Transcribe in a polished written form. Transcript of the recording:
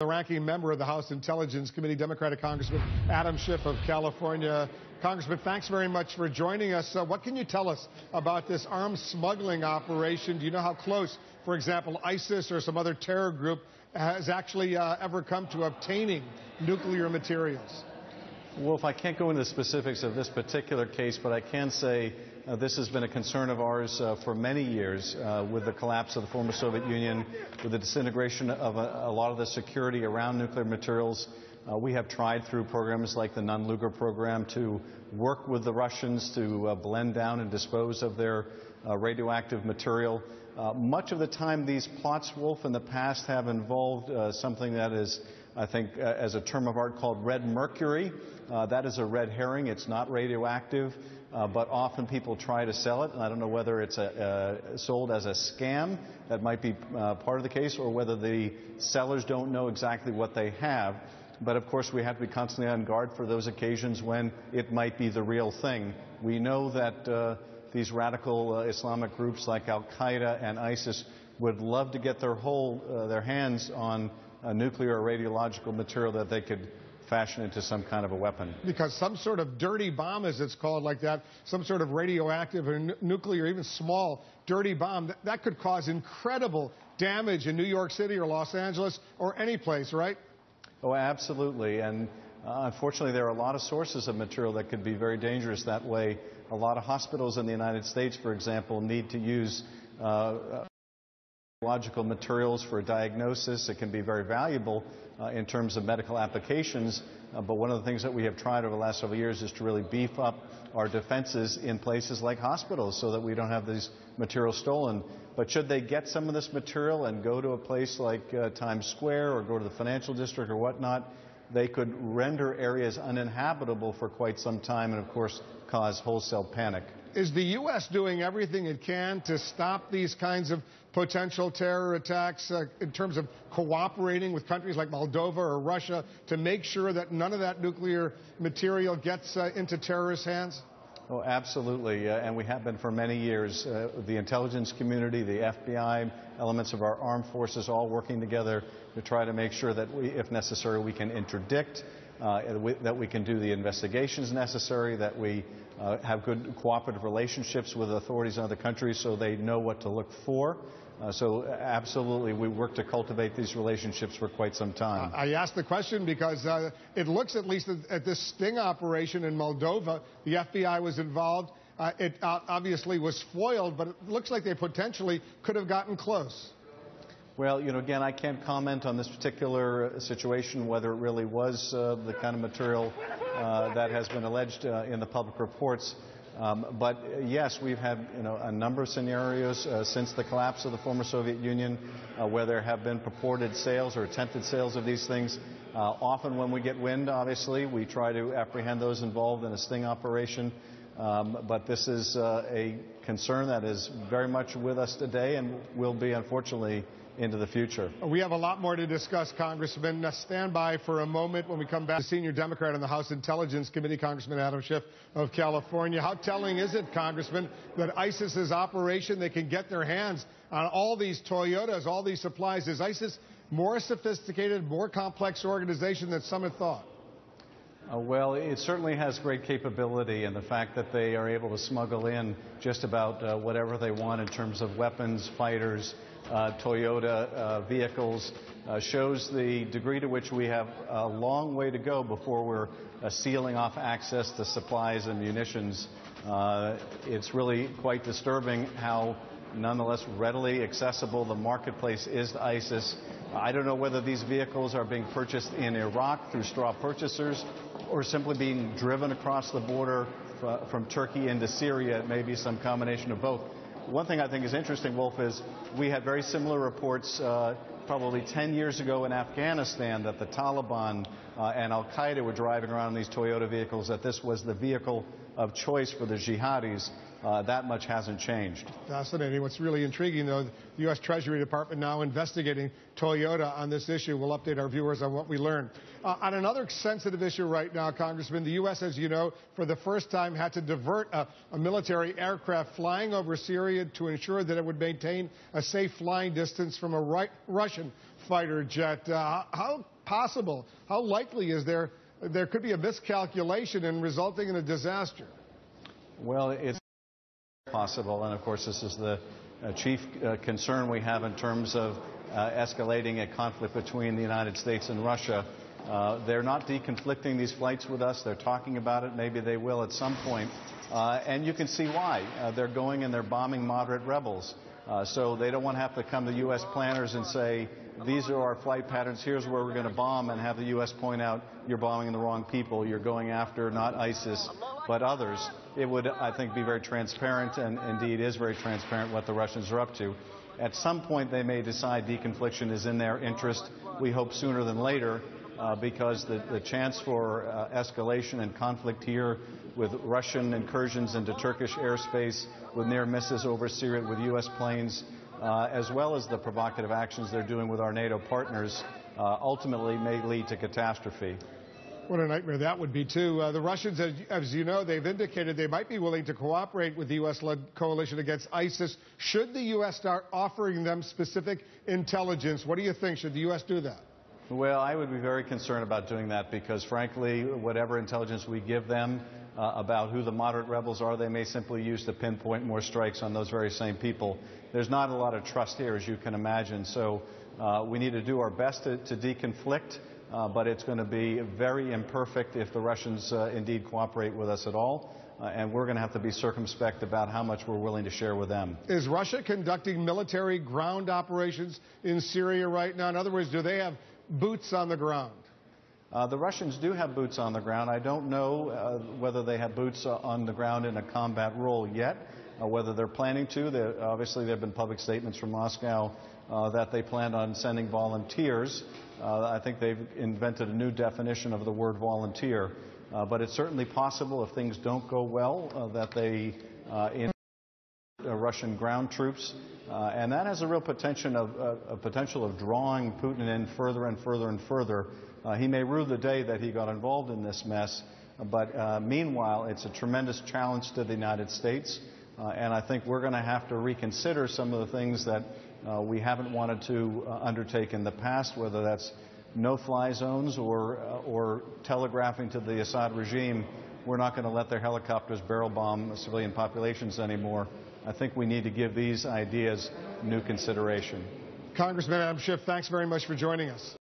The ranking member of the House Intelligence Committee, Democratic Congressman Adam Schiff of California. Congressman, thanks very much for joining us. What can you tell us about this arms smuggling operation? Do you know how close, for example, ISIS or some other terror group has actually ever come to obtaining nuclear materials? Wolf, I can't go into the specifics of this particular case, but I can say this has been a concern of ours for many years with the collapse of the former Soviet Union, with the disintegration of a lot of the security around nuclear materials. We have tried through programs like the Non-Lugar program to work with the Russians to blend down and dispose of their radioactive material. Much of the time these plots, Wolf, in the past have involved something that is, I think, as a term of art called red mercury. That is a red herring. It's not radioactive, but often people try to sell it. And I don't know whether it's sold as a scam. That might be part of the case, or whether the sellers don't know exactly what they have. But of course, we have to be constantly on guard for those occasions when it might be the real thing. We know that these radical Islamic groups like Al-Qaeda and ISIS would love to get their hands on nuclear or radiological material that they could fashion into some kind of a weapon. Because some sort of dirty bomb, as it's called like that, some sort of radioactive or nuclear, even small dirty bomb, that could cause incredible damage in New York City or Los Angeles or any place, right? Oh, absolutely. And unfortunately, there are a lot of sources of material that could be very dangerous that way. A lot of hospitals in the United States, for example, need to use biological materials for diagnosis. It can be very valuable in terms of medical applications, but one of the things that we have tried over the last several years is to really beef up our defenses in places like hospitals so that we don't have these materials stolen. But should they get some of this material and go to a place like Times Square or go to the financial district or whatnot, they could render areas uninhabitable for quite some time and, of course, cause wholesale panic. Is the U.S. doing everything it can to stop these kinds of potential terror attacks in terms of cooperating with countries like Moldova or Russia to make sure that none of that nuclear material gets into terrorist hands? Oh, absolutely, and we have been for many years. The intelligence community, the FBI, elements of our armed forces all working together to try to make sure that we, if necessary, we can interdict, that we can do the investigations necessary, that we have good cooperative relationships with authorities in other countries so they know what to look for. So absolutely, we work to cultivate these relationships for quite some time. I asked the question because it looks, at least at this sting operation in Moldova, the FBI was involved. It obviously was foiled, but it looks like they potentially could have gotten close. Well, you know, again, I can't comment on this particular situation, whether it really was the kind of material that has been alleged in the public reports. But yes, we've had a number of scenarios since the collapse of the former Soviet Union where there have been purported sales or attempted sales of these things. Often when we get wind, obviously, we try to apprehend those involved in a sting operation. But this is a concern that is very much with us today and will be, unfortunately, into the future. We have a lot more to discuss, Congressman. Stand by for a moment when we come back. The senior Democrat on the House Intelligence Committee, Congressman Adam Schiff of California. How telling is it, Congressman, that ISIS's operation, they can get their hands on all these Toyotas, all these supplies? Is ISIS more sophisticated, more complex organization than some had thought? Well, it certainly has great capability, and the fact that they are able to smuggle in just about whatever they want in terms of weapons, fighters, Toyota vehicles shows the degree to which we have a long way to go before we're sealing off access to supplies and munitions. It's really quite disturbing how nonetheless readily accessible the marketplace is to ISIS. I don't know whether these vehicles are being purchased in Iraq through straw purchasers or simply being driven across the border from Turkey into Syria. It may be some combination of both. One thing I think is interesting, Wolf, is we had very similar reports probably 10 years ago in Afghanistan that the Taliban and Al-Qaeda were driving around in these Toyota vehicles, that this was the vehicle of choice for the jihadis. That much hasn't changed. Fascinating. What's really intriguing, though, the U.S. Treasury Department now investigating Toyota on this issue. We'll update our viewers on what we learn. On another sensitive issue right now, Congressman, the U.S., as you know, for the first time had to divert a military aircraft flying over Syria to ensure that it would maintain a safe flying distance from a Russian fighter jet. How possible, how likely is there could be a miscalculation and resulting in a disaster? Well, it's possible, and of course this is the chief concern we have in terms of escalating a conflict between the United States and Russia. They're not deconflicting these flights with us. They're talking about it. Maybe they will at some point. And you can see why. They're going and they're bombing moderate rebels. So they don't want to have to come to U.S. planners and say, these are our flight patterns, here's where we're going to bomb, and have the U.S. point out, you're bombing the wrong people, you're going after not ISIS, but others. It would, I think, be very transparent, and indeed is very transparent what the Russians are up to. At some point they may decide deconfliction is in their interest. We hope sooner than later, because the chance for escalation and conflict here with Russian incursions into Turkish airspace, with near misses over Syria with U.S. planes, as well as the provocative actions they're doing with our NATO partners, ultimately may lead to catastrophe. What a nightmare that would be, too. The Russians, as you know, they've indicated they might be willing to cooperate with the U.S.-led coalition against ISIS. Should the U.S. start offering them specific intelligence? What do you think? Should the U.S. do that? Well, I would be very concerned about doing that because, frankly, whatever intelligence we give them about who the moderate rebels are, they may simply use to pinpoint more strikes on those very same people. There's not a lot of trust here, as you can imagine. So we need to do our best to deconflict, but it's going to be very imperfect if the Russians indeed cooperate with us at all. And we're going to have to be circumspect about how much we're willing to share with them. Is Russia conducting military ground operations in Syria right now? In other words, do they have boots on the ground? The Russians do have boots on the ground. I don't know whether they have boots on the ground in a combat role yet, whether they're planning to. Obviously, there have been public statements from Moscow that they plan on sending volunteers. I think they've invented a new definition of the word volunteer. But it's certainly possible, if things don't go well, that they Russian ground troops. And that has a real potential of drawing Putin in further and further and further. He may rue the day that he got involved in this mess, but meanwhile, it's a tremendous challenge to the United States. And I think we're going to have to reconsider some of the things that we haven't wanted to undertake in the past, whether that's no-fly zones or telegraphing to the Assad regime, we're not going to let their helicopters barrel bomb civilian populations anymore. I think we need to give these ideas new consideration. Congressman Adam Schiff, thanks very much for joining us.